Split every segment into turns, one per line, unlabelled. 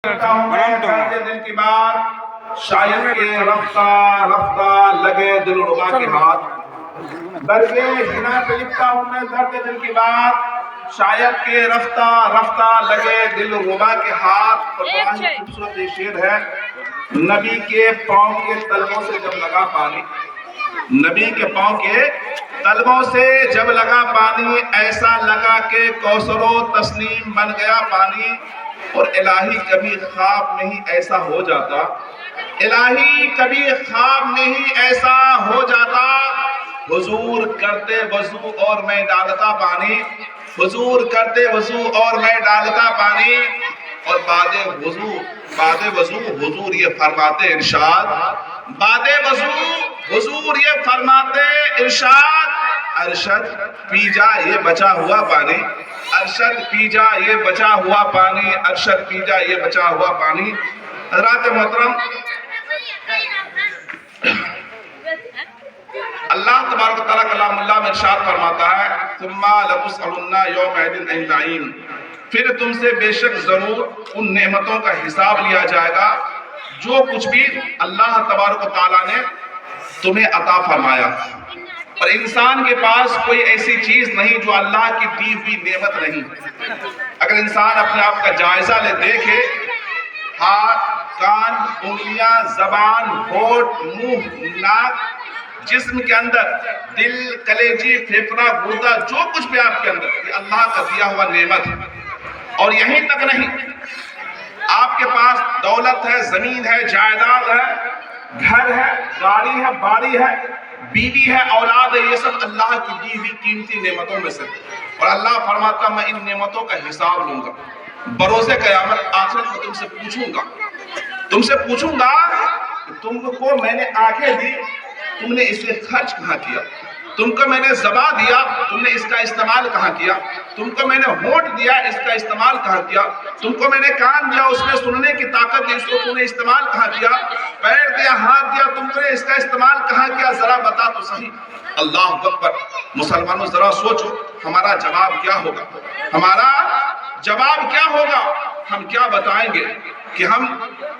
دل کی بات شاید کے رفتہ رفتہ لگے دل ربا کے ہاتھ درجے جنا پہ لکھتا ہوں میں درد دل کی بات شاید کے رفتہ رفتہ لگے دل ربا کے ہاتھ. اور بڑا ہی خوبصورت یہ شعر ہے. نبی کے پاؤں کے تلووں سے جب لگا پانی، نبی کے پاؤں کے تلووں سے جب لگا پانی، ایسا لگا کہ کوثر و تسنیم بن گیا پانی. اور الہی کبھی خواب میں ہی ایسا ہو جاتا، الہی کبھی خواب میں ہی ایسا ہو جاتا. حضور کرتے وضو اور میں ڈالتا پانی، حضور کرتے وضو اور میں ڈالتا پانی. اور بعد وضو حضور یہ فرماتے ارشاد، بعد وضو حضور یہ فرماتے ارشاد، ارشد پی جا یہ بچا ہوا پانی، ارشد پی جا یہ بچا ہوا پانی، ارشد پی جا یہ بچا ہوا پانی. حضرات محترم، اللہ تبارک و تعالیٰ کلام اللہ میں ارشاد فرماتا ہے ثم لتسألن یومئذ عن النعیم، پھر تم سے بے شک ضرور ان نعمتوں کا حساب لیا جائے گا جو کچھ بھی اللہ تبارک و تعالیٰ نے تمہیں عطا فرمایا. اور انسان کے پاس کوئی ایسی چیز نہیں جو اللہ کی دی ہوئی نعمت نہیں. اگر انسان اپنے آپ کا جائزہ لے، دیکھے ہاتھ، کان، انگلیاں، زبان، ہونٹ، منہ، ناک، جسم کے اندر دل، کلیجی، پھیپھڑا، گردہ، جو کچھ بھی آپ کے اندر، یہ اللہ کا دیا ہوا نعمت ہے. اور یہیں تک نہیں، آپ کے پاس دولت ہے، زمین ہے، جائیداد ہے، گھر ہے، گاڑی ہے، باری ہے، بیوی ہے، اولاد ہے، یہ سب اللہ کی دی ہوئی قیمتی نعمتوں میں سے. اور اللہ فرماتا میں ان نعمتوں کا حساب لوں گا بروز قیامت. آخرت میں تم سے پوچھوں گا کہ تم کو میں نے آنکھیں دی، تم نے اسے خرچ کہاں کیا؟ تم کو میں نے زبان دیا، تم نے اس کا استعمال کہاں کیا؟ تم کو میں نے ہونٹ دیا، اس کا استعمال کہاں کیا؟ تم کو میں نے کان دیا، اس میں سننے کی طاقت دی، اس کو تم نے استعمال کہاں کیا؟ پیر دیا، ہاتھ دیا، تم نے اس کا استعمال کہاں کیا؟ ذرا بتا تو صحیح. اللہ اکبر. مسلمانوں ذرا سوچو ہمارا جواب کیا ہوگا، ہمارا جواب کیا ہوگا. ہم کیا بتائیں گے کہ ہم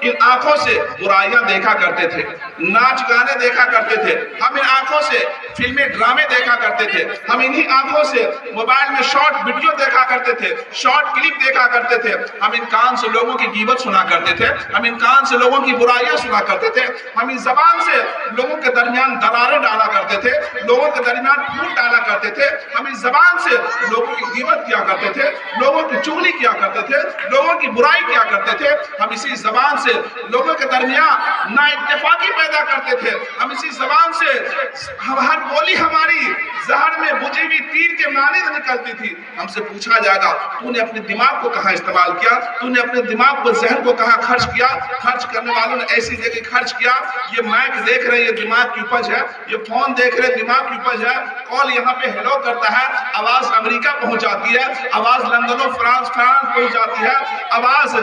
ان آنکھوں سے برائیاں دیکھا کرتے تھے، ناچ گانے دیکھا کرتے تھے، ہم ان آنکھوں سے فلمیں ڈرامے دیکھا کرتے تھے، ہم انہی آنکھوں سے موبائل میں شارٹ ویڈیو دیکھا کرتے تھے، شارٹ کلپ دیکھا کرتے تھے، ہم ان کان سے لوگوں کی غیبت سنا کرتے تھے، ہم ان کان سے لوگوں کی برائیاں سنا کرتے تھے، ہم اس زبان سے لوگوں کے درمیان دراریں ڈالا کرتے تھے، لوگوں کے درمیان پھول ڈالا کرتے تھے، ہم اس زبان سے لوگوں کی غیبت کیا کرتے تھے، لوگوں کی چغلی کیا کرتے تھے، لوگوں کی برائی کیا کرتے تھے. ہم اسی زبان سے لوگوں کے درمیان نا اتفاقی پیدا کرتے تھے. ہم اسی زبان سے ہر بولی ہماری زہر میں بجھی ہوئی تیر کے مانند نکلتی تھی. ہم سے پوچھا جائے گا تو نے اپنے دماغ کو کہاں استعمال کیا؟ تو نے اپنے دماغ کو، ذہن کو کہاں خرچ کیا؟ خرچ کرنے والوں نے ایسی جگہ خرچ کیا. یہ مائک دیکھ رہے ہیں، یہ دماغ کی اپج ہے. یہ فون دیکھ رہے ہیں، دماغ کی اپج ہے. کال یہاں پہ ہیلو کرتا ہے، آواز امریکہ پہنچ جاتی ہے، آواز لندن و فرانس پہنچ جاتی ہے، آواز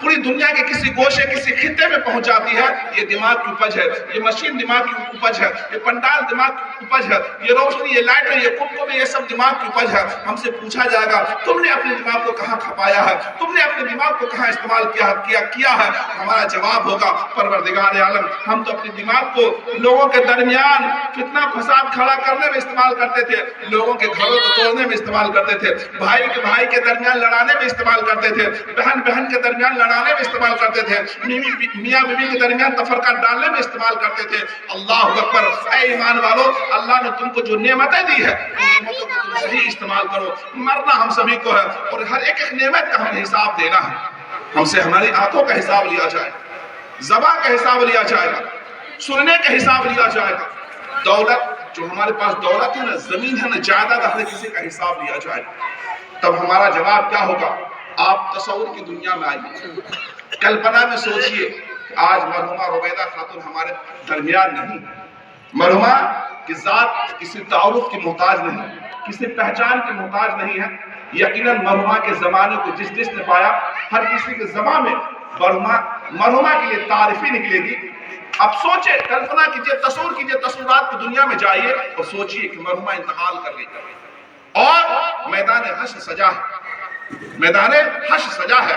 پوری دنیا کے کسی گوشے، کسی خطے میں پہنچ جاتی ہے. یہ دماغ کی اپج ہے، یہ مشین دماغ کی اپج ہے، یہ پنڈال دماغ کی اپج ہے، یہ روشنی، یہ لائٹ، یہ کپ، یہ سب دماغ کی اپج ہے. ہم سے پوچھا جائے گا تم نے اپنے دماغ کو کہاں کھپایا ہے، تم نے اپنے دماغ کو کہاں استعمال کیا ہے؟ ہمارا جواب ہوگا پروردگار عالم ہم تو اپنے دماغ کو لوگوں کے درمیان فتنہ فساد کھڑا کرنے میں استعمال کرتے تھے، لوگوں کے گھروں کو توڑنے میں استعمال کرتے تھے، بھائی کے درمیان لڑانے میں استعمال کرتے تھے، بہن کے درمیان لڑانے میں استعمال کرتے تھے، میاں بیوی کے درمیان تفرقہ ڈالنے میں استعمال کرتے تھے. اللہ اکبر. اے ایمان والو، اللہ نے تم کو جو نعمتیں دی ہے ان نعمتوں کو تم صحیح استعمال کرو. مرنا ہم سبھی کو ہے اور ہر ایک نعمت کا ہمیں حساب دینا ہے. ہم سے ہماری آنکھوں کا حساب لیا جائے گا، زبان کا حساب لیا جائے گا، سننے کا حساب لیا جائے گا. دولت جو ہمارے پاس دولت ہے نا، زمین ہے نا، جائیداد، ہر کسی کا حساب لیا جائے گا. تب ہمارا جواب کیا ہوگا؟ آپ تصور کی دنیا میں آئیے، کلپنا میں سوچئے آج مرحومہ رویدہ خاتون ہمارے درمیان نہیں. مرحومہ کی ذات کسی تعارف کی محتاج نہیں، کسی پہچان کی محتاج نہیں ہے. یقیناً مرحومہ کے زمانے کو جس نے پایا، ہر کسی کے زمان میں مرحومہ کے لیے تعریفی نکلے گی. اب سوچے، کلپنا کیجئے، تصور کیجئے، تصورات کی دنیا میں جائیے اور سوچئے کہ مرحومہ انتقال کر گئی اور میدان حشر سجا ہے، میدان حشر سجا ہے.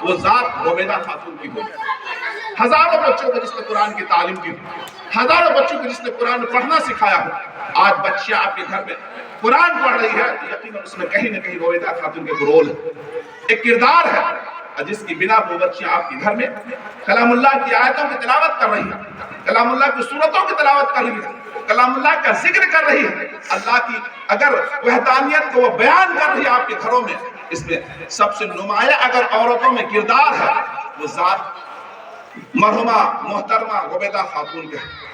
تو وہ ذات عبیدہ خاتون کی ہوگی۔ ہزاروں بچوں کو جس نے قرآن کی تعلیم دی، ہزاروں بچوں کو جس نے قرآن پڑھنا سکھایا ہو، آج بچیاں آپ کے گھر میں قرآن پڑھ رہی ہے، یقیناً اس میں کہیں نہ کہیں عبیدہ خاتون کے رول ہے، ایک کردار ہے، جس کی بنا پر بچیاں آپ کے گھر میں کلام اللہ کی آیتوں کی تلاوت کر رہی ہیں، کلام اللہ کی سورتوں کی تلاوت کر رہی ہے، کلام اللہ کا ذکر کر رہی ہے، اللہ کی اگر وحدانیت کو وہ بیان کر رہی ہے آپ کے گھروں میں، اس میں سب سے نمایاں اگر عورتوں میں کردار ہے وہ ذات مرحومہ محترمہ عبیدہ خاتون کا ہے۔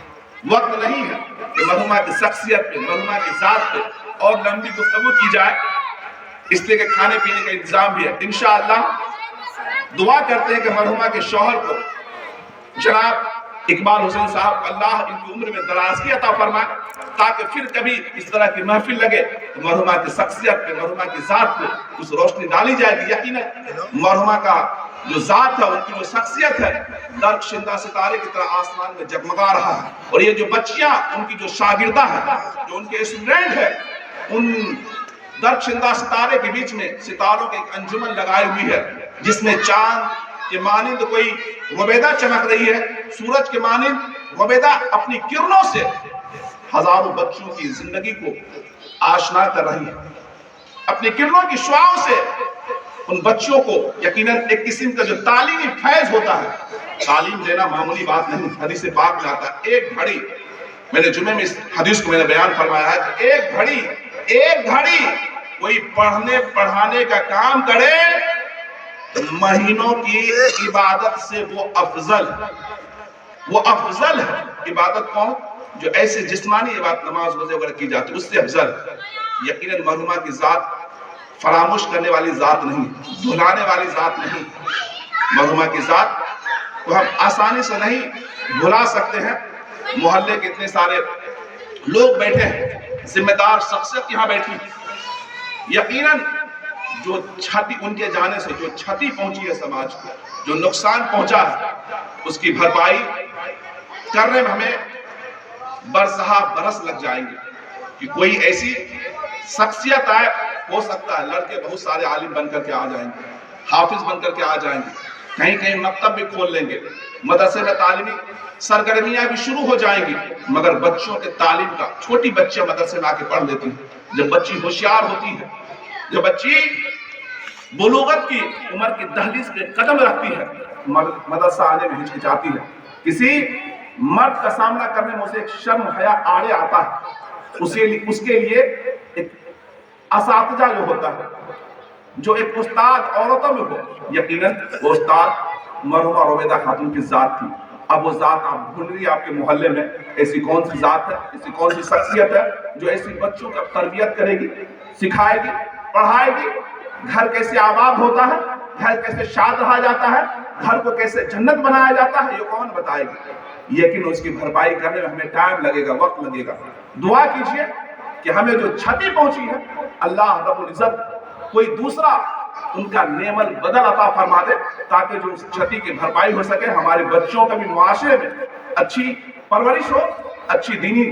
وقت نہیں ہے کہ مرحومہ کی شخصیت پہ، مرحومہ کی ذات پہ اور لمبی گفتگو کی جائے، اس لیے کہ کھانے پینے کا انتظام بھی ہے۔ انشاءاللہ دعا کرتے ہیں کہ مرحومہ کے شوہر کو جناب اقبال حسین صاحب اللہ ان کی عمر میں درازگی عطا فرمائے، تاکہ پھر کبھی اس طرح کی محفل لگے تو مرحومہ کی شخصیت پہ، مرحومہ کی ذات پہ اس روشنی ڈالی جائے گی۔ یقیناً مرحومہ کا جو ذات ہے، ان کی جو شخصیت ہے، درخشندہ ستارے کی طرح آسمان میں جگمگا رہا ہے، اور یہ جو بچیاں ان کی جو شاگردہ ہیں، جو ان کے اسٹوڈنٹ ہیں، ان درخشندہ ستارے کے بیچ میں ستاروں کی ایک انجمن لگائی ہوئی ہے، جس میں چاند کے مانند کوئی عبیدہ چمک رہی ہے، سورج کے مانند عبیدہ اپنی کرنوں سے ہزاروں بچوں کی زندگی کو آشنا کر رہی ہے، اپنی کرنوں کی شعاؤں سے ان بچوں کو یقیناً ایک قسم کا جو تعلیمی فیض ہوتا ہے، تعلیم دینا معمولی بات نہیں، حدیث پاک میں آتا ہے ایک گھڑی، میں نے جمعے میں اس حدیث کو میں نے بیان فرمایا ہے کہ ایک گھڑی کوئی پڑھنے پڑھانے کا کام کرے، مہینوں کی عبادت سے وہ افضل ہے۔ عبادت کون؟ جو ایسے جسمانی عبادت نماز روزے وغیرہ کی جاتی اس سے افضل ہے۔ یقیناً مرحومہ کی ذات فراموش کرنے والی ذات نہیں، بھلانے والی ذات نہیں، مرحومہ کی ذات کو ہم آسانی سے نہیں بھلا سکتے ہیں۔ محلے کے اتنے سارے لوگ بیٹھے ہیں، ذمہ دار شخصیت یہاں بیٹھی، یقیناً جو چھتی ان کے جانے سے جو چھتی پہنچی ہے سماج کو، جو نقصان پہنچا ہے، اس کی بھرپائی کرنے میں ہمیں برسہ برس لگ جائیں گے کہ کوئی ایسی شخصیت آئے، ہو سکتا ہے لڑکے بہت سارے عالم بن کر کے آ جائیں گے، حافظ بن کر کے آ جائیں گے، کہیں کہیں مکتب بھی کھول لیں گے، مدرسے میں تعلیمی سرگرمیاں بھی شروع ہو جائیں گی، مگر بچوں کے تعلیم کا چھوٹی بچیاں مدرسے میں آ کے پڑھ لیتی ہیں۔ جب بچی ہوشیار ہوتی ہے، جب بچی بلوغت کی عمر کی دہلیز پہ قدم رکھتی ہے، مدرسہ آنے میں ہچکچاتی ہے، کسی مرد کا سامنا کرنے میں اسے ایک شرم حیا آڑے آتا ہے، اس کے لیے ایک اساتذہ جو ہوتا ہے، جو ایک استاد عورتوں میں ہو، یقیناً وہ استاد مرحومہ عبیدہ خاتون کی ذات تھی۔ اب وہ ذات آپ بھول رہی ہے آپ کے محلے میں، ایسی کون سی ذات ہے، ایسی کون سی شخصیت ہے جو ایسی بچوں کا تربیت کرے گی، سکھائے گی، پڑھائے گی، گھر کیسے آباد ہوتا ہے، گھر کیسے شاد رہا جاتا ہے، گھر کو کیسے جنت بنایا جاتا ہے، یہ کون بتائے گی؟ لیکن اس کی بھرپائی کرنے میں ہمیں ٹائم لگے گا، وقت لگے گا۔ دعا کیجئے کہ ہمیں جو چھتی پہنچی ہے، اللہ رب العزت کوئی دوسرا ان کا نعم البدل عطا فرما دے، تاکہ جو اس چھتی کی بھرپائی ہو سکے، ہمارے بچوں کا بھی معاشرے میں اچھی پرورش ہو، اچھی دینی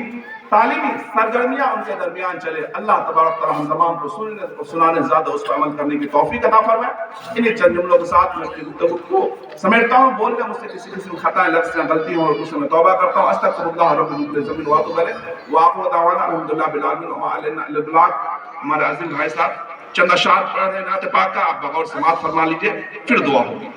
تعلیمی سرگرمیاں ان کے درمیان چلے۔ اللہ تبارک تعالی ہم تمام کو سننے اور سنانے زیادہ اس پر عمل کرنے کی توفیق عطا فرمائے۔ انہیں چند جملوں کے ساتھ میں اپنی گفتگو کو سمیٹتا ہوں۔ بولنے مجھ سے کسی قسم خطا لفظ سے غلطی ہو اور اس سے میں توبہ کرتا ہوں۔ استغفر اللہ رب العزت واتوب الیہ وآخر دعوانا الحمدللہ بالعالمین وما علینا الا البلاغ۔ ہمارے عظیم بھائی صاحب چند اشعار پڑھ رہے ہیں نعت پاک کا، آپ بغور سماعت فرما لیجئے، پھر دعا ہوگی۔